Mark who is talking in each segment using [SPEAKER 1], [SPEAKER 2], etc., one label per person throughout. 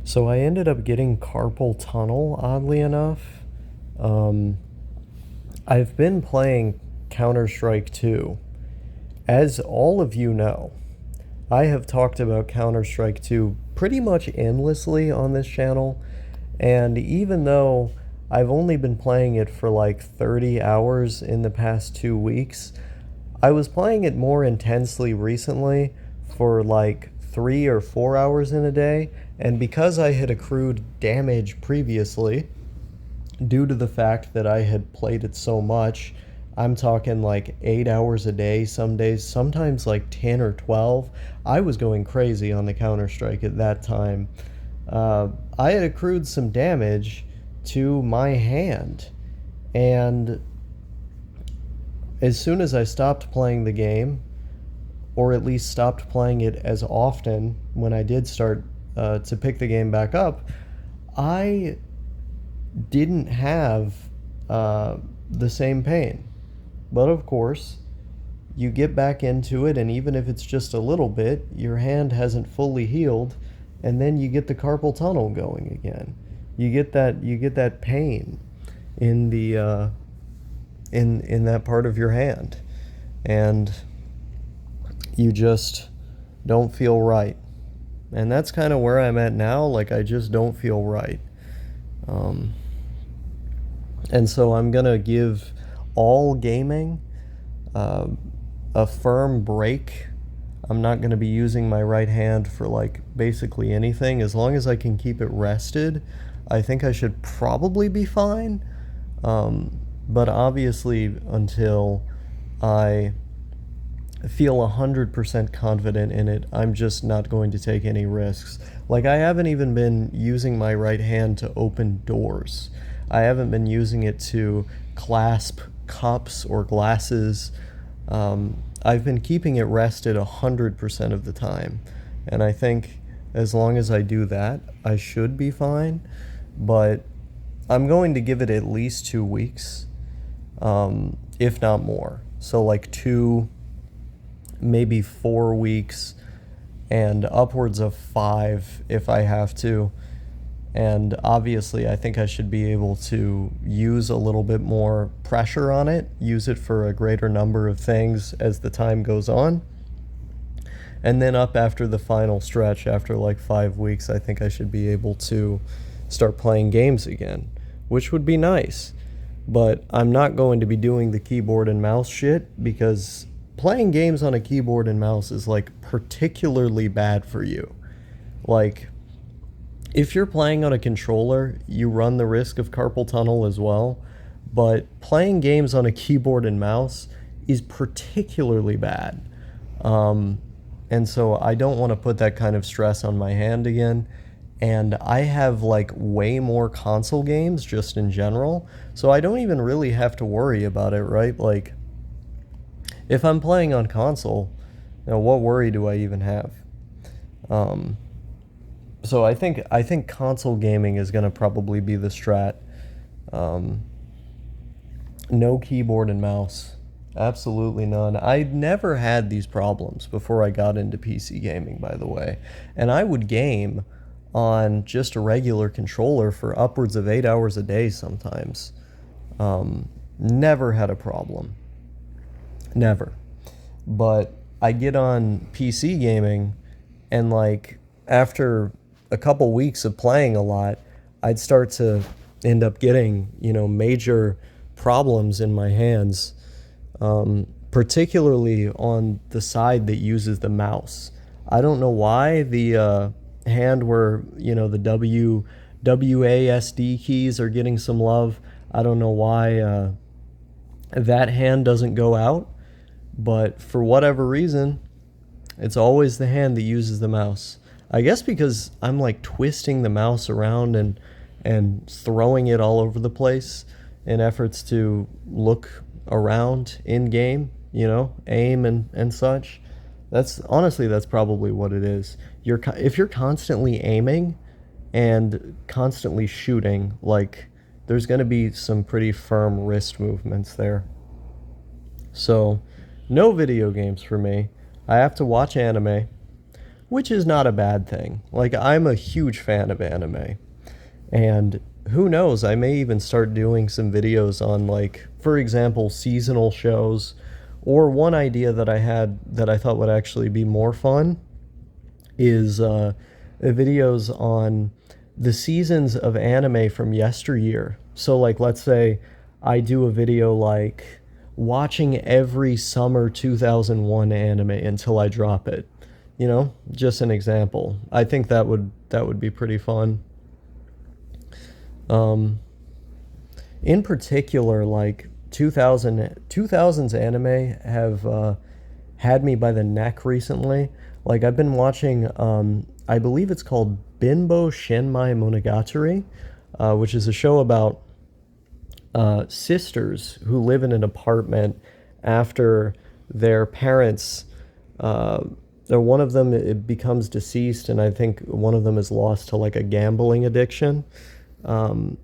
[SPEAKER 1] So I ended up getting carpal tunnel, oddly enough. Um, I've been playing Counter-Strike 2. As all of you know, I have talked about Counter-Strike 2 pretty much endlessly on this channel, and even though I've only been playing it for like 30 hours in the past 2 weeks, I was playing it more intensely recently for like 3 or 4 hours in a day, and because I had accrued damage previously, due to the fact that I had played it so much, I'm talking like 8 hours a day some days, sometimes like 10 or 12. I was going crazy on the Counter Strike at that time. I had accrued some damage to my hand, and as soon as I stopped playing the game, or at least stopped playing it as often when I did start to pick the game back up, I didn't have the same pain. But of course, you get back into it, and even if it's just a little bit, your hand hasn't fully healed, and then you get the carpal tunnel going again. You get that pain in the in that part of your hand, and you just don't feel right. And that's kind of where I'm at now. Like, I just don't feel right. Um, and so I'm gonna give all gaming uh, a firm break. I'm not going to be using my right hand for like basically anything. As long as I can keep it rested, I think I should probably be fine. But obviously, until I feel 100% confident in it, I'm just not going to take any risks. Like, I haven't even been using my right hand to open doors. I haven't been using it to clasp cups or glasses. I've been keeping it rested 100% of the time. And I think as long as I do that, I should be fine. But I'm going to give it at least 2 weeks, if not more. So, like 2, maybe 4 weeks, and upwards of 5 if I have to. And obviously, I think I should be able to use a little bit more pressure on it, use it for a greater number of things as the time goes on. And then up after the final stretch, after like 5 weeks, I think I should be able to start playing games again, which would be nice. But I'm not going to be doing the keyboard and mouse shit, because playing games on a keyboard and mouse is like particularly bad for you. Like, if you're playing on a controller, you run the risk of carpal tunnel as well, but playing games on a keyboard and mouse is particularly bad. And so I don't want to put that kind of stress on my hand again. And I have like way more console games just in general, so I don't even really have to worry about it, right? Like, if I'm playing on console, what worry do I even have? Um, so I think console gaming is going to probably be the strat. Um, no keyboard and mouse, absolutely none. I never had these problems before I got into PC gaming, by the way, and I would game on just a regular controller for upwards of 8 hours a day sometimes. Never had a problem, never. But I get on PC gaming, and like after a couple weeks of playing a lot, I'd start to end up getting, major problems in my hands, particularly on the side that uses the mouse. I don't know why the hand where, the WASD keys are getting some love. I don't know why that hand doesn't go out, but for whatever reason, it's always the hand that uses the mouse. I guess because I'm like twisting the mouse around and throwing it all over the place in efforts to look around in game, aim and such. That's probably what it is. If you're constantly aiming and constantly shooting, like, there's going to be some pretty firm wrist movements there. So, no video games for me. I have to watch anime, which is not a bad thing. Like, I'm a huge fan of anime. And who knows, I may even start doing some videos on, like, for example, seasonal shows. Or one idea that I had that I thought would actually be more fun is videos on the seasons of anime from yesteryear. So, like, let's say I do a video like watching every summer 2001 anime until I drop it. You know, just an example. I think that would be pretty fun. Um, in particular, like 2000s anime have had me by the neck recently. Like, I've been watching, I believe it's called Binbo Shenmai Monogatari, which is a show about sisters who live in an apartment after their parents, uh, or one of them it becomes deceased, and I think one of them is lost to like a gambling addiction. Um,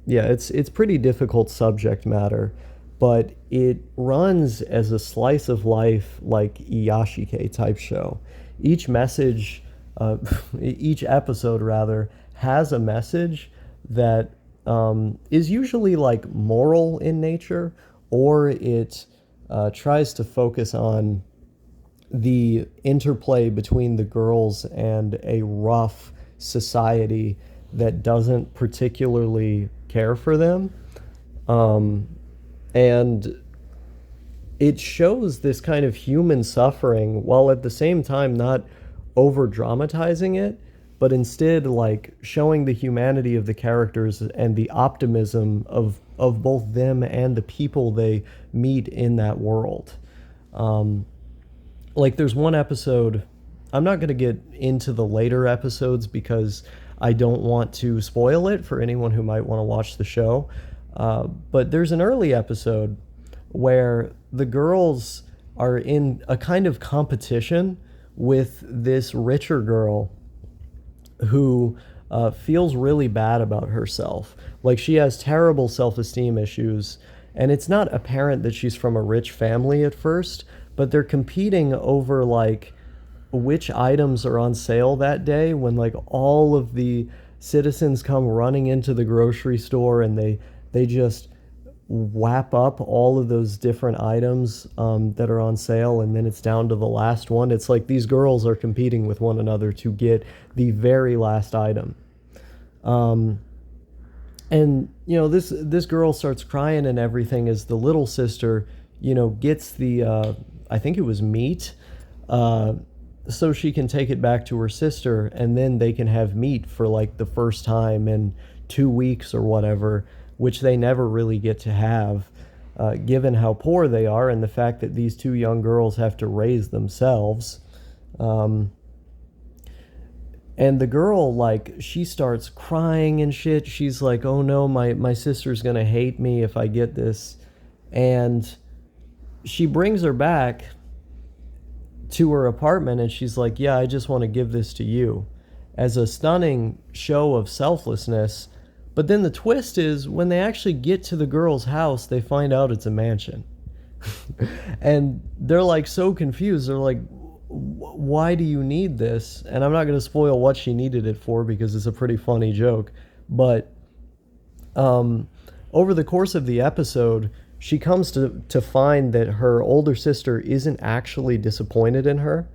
[SPEAKER 1] yeah, it's pretty difficult subject matter, but it runs as a slice of life like Iyashike type show. Each message, each episode rather, has a message that is usually like moral in nature, or it tries to focus on the interplay between the girls and a rough society that doesn't particularly care for them. Um, and it shows this kind of human suffering while at the same time not over dramatizing it, but instead like showing the humanity of the characters and the optimism of both them and the people they meet in that world. Um, like, there's one episode, I'm not going to get into the later episodes because I don't want to spoil it for anyone who might want to watch the show. But there's an early episode where the girls are in a kind of competition with this richer girl who feels really bad about herself. Like, she has terrible self-esteem issues, and it's not apparent that she's from a rich family at first, but they're competing over like which items are on sale that day when like all of the citizens come running into the grocery store, and they just whap up all of those different items that are on sale, and then it's down to the last one. It's like these girls are competing with one another to get the very last item. Um, and this girl starts crying and everything as the little sister, gets the I think it was meat, uh, so she can take it back to her sister, and then they can have meat for like the first time in 2 weeks or whatever, which they never really get to have, given how poor they are and the fact that these two young girls have to raise themselves. Um, and the girl, like, she starts crying and shit. She's like, oh no, my sister's gonna hate me if I get this. And she brings her back to her apartment, and she's like, yeah, I just want to give this to you, as a stunning show of selflessness. But then the twist is when they actually get to the girl's house, they find out it's a mansion. And they're like so confused. They're like, why do you need this? And I'm not going to spoil what she needed it for because it's a pretty funny joke. But um, over the course of the episode, she comes to find that her older sister isn't actually disappointed in her,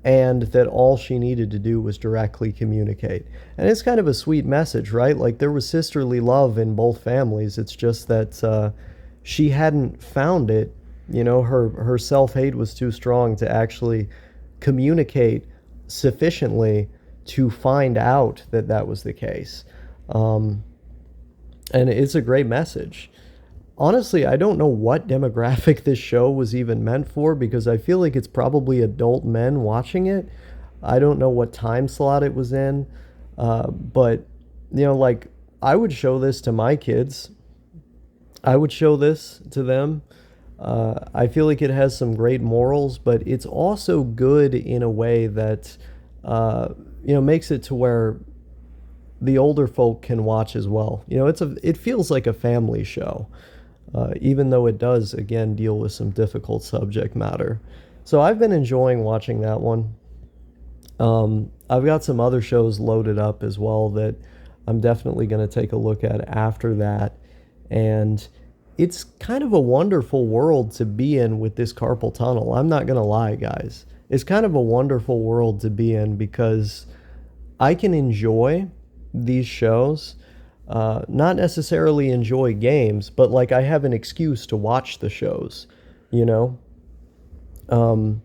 [SPEAKER 1] and that all she needed to do was directly communicate. And it's kind of a sweet message, right? Like, there was sisterly love in both families. It's just that she hadn't found it. Her self-hate was too strong to actually communicate sufficiently to find out that that was the case. Um, and it's a great message. Honestly, I don't know what demographic this show was even meant for, because I feel like it's probably adult men watching it. I don't know what time slot it was in, but like, I would show this to my kids. I would show this to them. I feel like it has some great morals, but it's also good in a way that makes it to where the older folk can watch as well. It feels like a family show, even though it does, again, deal with some difficult subject matter. So I've been enjoying watching that one. I've got some other shows loaded up as well that I'm definitely going to take a look at after that. And it's kind of a wonderful world to be in with this carpal tunnel. I'm not going to lie, guys. It's kind of a wonderful world to be in because I can enjoy these shows, not necessarily enjoy games, but like I have an excuse to watch the shows, you know? Um,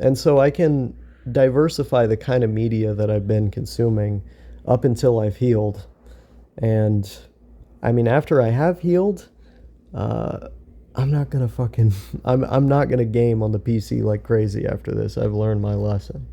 [SPEAKER 1] and so I can diversify the kind of media that I've been consuming up until I've healed. And I mean, after I have healed, uh, I'm not gonna fucking, I'm not gonna game on the PC like crazy after this. I've learned my lesson.